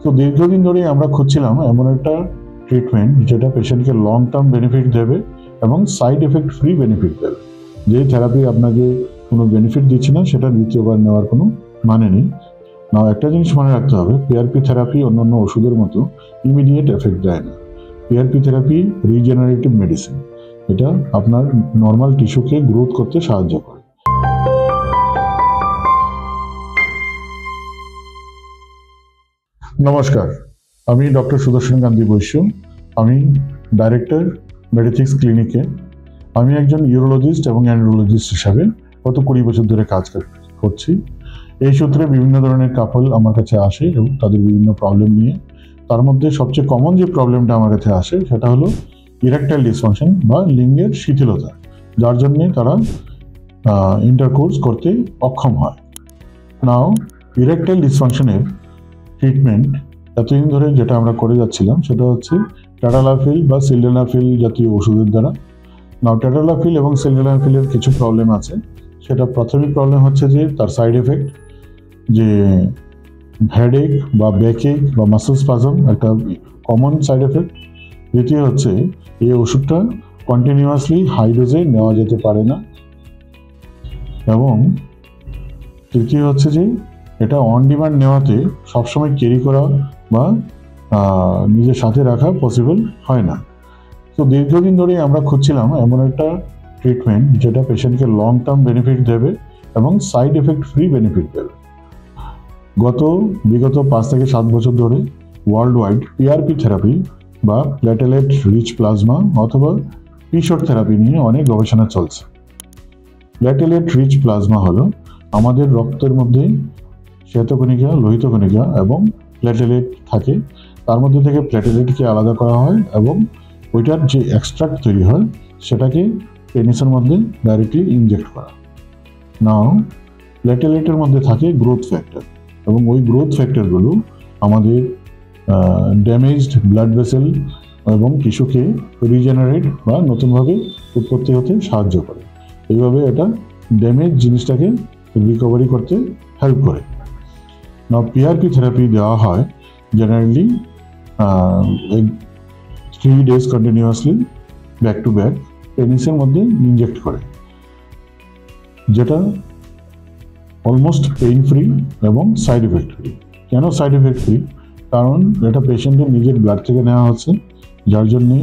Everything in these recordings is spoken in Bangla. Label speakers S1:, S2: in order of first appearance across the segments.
S1: তো দীর্ঘদিন ধরেই আমরা খুঁজছিলাম এমন একটা ট্রিটমেন্ট যেটা পেশেন্টকে লং টার্ম বেনিফিট দেবে এবং সাইড এফেক্ট ফ্রি বেনিফিট দেবে। যে থেরাপি আপনাকে কোনো বেনিফিট দিচ্ছে না সেটা দ্বিতীয়বার নেওয়ার কোনো মানে নেই। না, একটা জিনিস মনে রাখতে হবে, পিআরপি থেরাপি অন্যান্য ওষুধের মতো ইমিডিয়েট এফেক্ট দেয় না। পিআরপি থেরাপি রিজেনারেটিভ মেডিসিন, এটা আপনার নর্মাল টিস্যুকে গ্রোথ করতে সাহায্য করে। নমস্কার, আমি ডক্টর সুদর্শন কান্তি বৈশ্য। আমি ডাইরেক্টর মেডিথিক্স ক্লিনিকে। আমি একজন ইউরোলজিস্ট এবং অ্যান্ড্রোলজিস্ট হিসাবে গত 20 বছর ধরে কাজ করছি। এই সূত্রে বিভিন্ন ধরনের কাপল আমার কাছে আসে এবং তাদের বিভিন্ন প্রবলেম নিয়ে। তার মধ্যে সবচেয়ে কমন যে প্রবলেমটা আমার কাছে আসে সেটা হলো ইরেকটাইল ডিসফাংশন বা লিঙ্গের শিথিলতা, যার জন্যে তারা ইন্টারকোর্স করতে অক্ষম হয়। নাও ইরেকটাইল ডিসফাংশনের ট্রিটমেন্ট এতদিন ধরে যেটা আমরা করে যাচ্ছিলাম সেটা হচ্ছে ট্যাডালাফিল বা সিলডেনাফিল জাতীয় ওষুধের দ্বারা। নাও ট্যাডালাফিল এবং সিলডেনাফিলের কিছু প্রবলেম আছে। সেটা প্রাথমিক প্রবলেম হচ্ছে যে তার সাইড এফেক্ট, যে হেডেক বা ব্যাকএক বা মাসেল স্পাজম একটা কমন সাইড এফেক্ট। দ্বিতীয় হচ্ছে এই ওষুধটা কন্টিনিউয়াসলি হাই ডোজে নেওয়া যেতে পারে না। এবং তৃতীয় হচ্ছে যে এটা অন ডিমান্ড নেওয়াতে সবসময় ক্যারি করা বা নিজের সাথে রাখা পসিবল হয় না। তো দীর্ঘদিন ধরে আমরা খুঁজছিলাম এমন একটা ট্রিটমেন্ট যেটা পেশেন্টকে লং টার্ম বেনিফিট দেবে এবং সাইড এফেক্ট ফ্রি বেনিফিট দেবে। বিগত 5 থেকে 7 বছর ধরে ওয়ার্ল্ড ওয়াইড পিআরপি থেরাপি বা প্ল্যাটেলেট রিচ প্লাজমা অথবা পিশট থেরাপি নিয়ে অনেক গবেষণা চলছে। প্ল্যাটেলেট রিচ প্লাজমা হলো আমাদের রক্তের মধ্যে শ্বেতকণিকা, লোহিত কণিকা এবং প্ল্যাটেলেট থাকে। তার মধ্যে থেকে প্ল্যাটেলেটকে আলাদা করা হয় এবং ওইটার যে এক্সট্রাক্ট তৈরি হয় সেটাকে পেনিসের মধ্যে ডাইরেক্টলি ইনজেক্ট করা। নাও প্ল্যাটেলেটের মধ্যে থাকে গ্রোথ ফ্যাক্টর এবং ওই গ্রোথ ফ্যাক্টরগুলো আমাদের ড্যামেজড ব্লাড ভেসেল এবং টিস্যুকে রিজেনারেট বা নতুনভাবে উৎপত্তি হতে সাহায্য করে। এইভাবে এটা ড্যামেজ জিনিসটাকে রিকভারি করতে হেল্প করে। না, পিআরপি থেরাপি দেওয়া হয় generally 3 days continuously back to back পেনিসের মধ্যে ইনজেক্ট করে, যেটা অলমোস্ট পেইন ফ্রি এবং সাইড এফেক্ট ফ্রি। কেন সাইড এফেক্ট ফ্রি? কারণ এটা পেশেন্টের নিজের ব্লাড থেকে নেওয়া হচ্ছে, যার জন্যে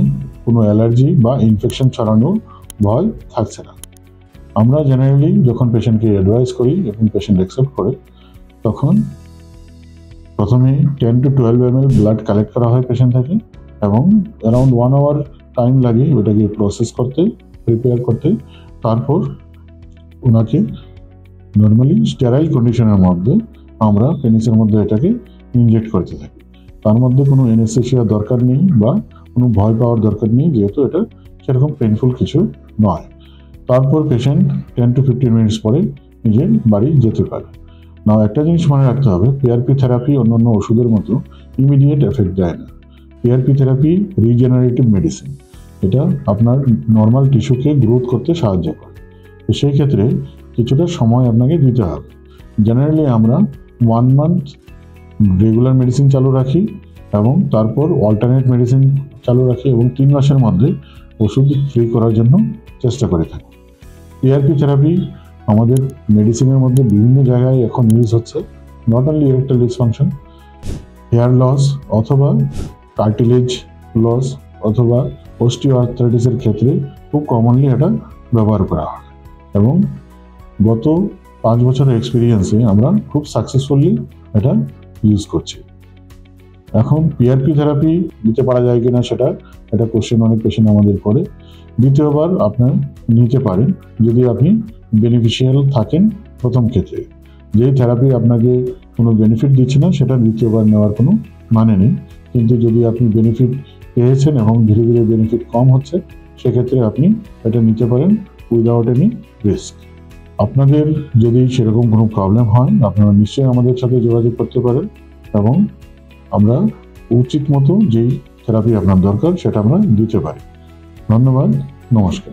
S1: কোনো অ্যালার্জি বা ইনফেকশন ছড়ানোর ভয় থাকছে না। আমরা জেনারেলি যখন পেশেন্টকে অ্যাডভাইস করি এবং পেশেন্ট অ্যাকসেপ্ট করে, তখন প্রথমে 10 to 12 ml ব্লাড কালেক্ট করা হয় পেশেন্ট থেকে এবং অ্যারাউন্ড 1 hour টাইম লাগে ওটাকে প্রসেস করতে, প্রিপেয়ার করতে। তারপর ওনাকে নর্মালি স্টেরাইল কন্ডিশনের মধ্যে আমরা পেনিসের মধ্যে এটাকে ইনজেক্ট করতে থাকি। তার মধ্যে কোনো অ্যানেস্থেসিয়া দরকার নেই বা কোনো ভয় পাওয়ার দরকার নেই, যেহেতু এটা সেরকম পেইনফুল কিছু নয়। তারপর পেশেন্ট 10 to 15 মিনিটস পরে নিজের বাড়ি যেতে পারে। না, একটা জিনিস মনে রাখতে হবে, পিআরপি থেরাপি অন্যান্য ওষুধের মতো ইমিডিয়েট এফেক্ট দেয় না। পিআরপি থেরাপি রিজেনারেটিভ মেডিসিন, এটা আপনার নর্মাল টিস্যুকে গ্রোথ করতে সাহায্য করে। তো সেই ক্ষেত্রে কিছুটা সময় আপনাকে দিতে হবে। জেনারেলি আমরা 1 month রেগুলার মেডিসিন চালু রাখি এবং তারপর অল্টারনেট মেডিসিন চালু রাখি এবং 3 মাসের মধ্যে ওষুধ ফ্রি করার জন্য চেষ্টা করে থাকি। পিআরপি থেরাপি আমাদের মেডিসিনের মধ্যে বিভিন্ন জায়গায় এখন ইউজ হচ্ছে। Not only erectile dysfunction, hair loss অথবা কার্টিলেজ লস অথবা অস্টিওআর্থ্রাইটিসের ক্ষেত্রে খুব কমনলি এটা ব্যবহার করা হয় এবং গত 5 বছরের এক্সপিরিয়েন্সে আমরা খুব সাকসেসফুলি এটা ইউজ করছি। এখন পিআরপি থেরাপি নিতে পারা যায় কিনা এটা কোশ্চেন অনেক পেশেন্ট আমাদের করে। দ্বিতীয়বার আপনার নিতে পারেন যদি আপনি বেনিফিশিয়াল থাকেন প্রথম ক্ষেত্রে। যেই থেরাপি আপনাকে কোনো বেনিফিট দিচ্ছে না সেটা দ্বিতীয়বার নেওয়ার কোনো মানে নেই। কিন্তু যদি আপনি বেনিফিট পেয়েছেন এবং ধীরে ধীরে বেনিফিট কম হচ্ছে, সেক্ষেত্রে আপনি এটা নিতে পারেন উইদাউট এনি রিস্ক। আপনাদের যদি সেরকম কোনো প্রবলেম হয়, আপনারা নিশ্চয়ই আমাদের সাথে যোগাযোগ করতে পারেন এবং আমরা উচিত মতো যেই থেরাপি আপনার দরকার সেটা আমরা দিতে পারি। ধন্যবাদ, নমস্কার।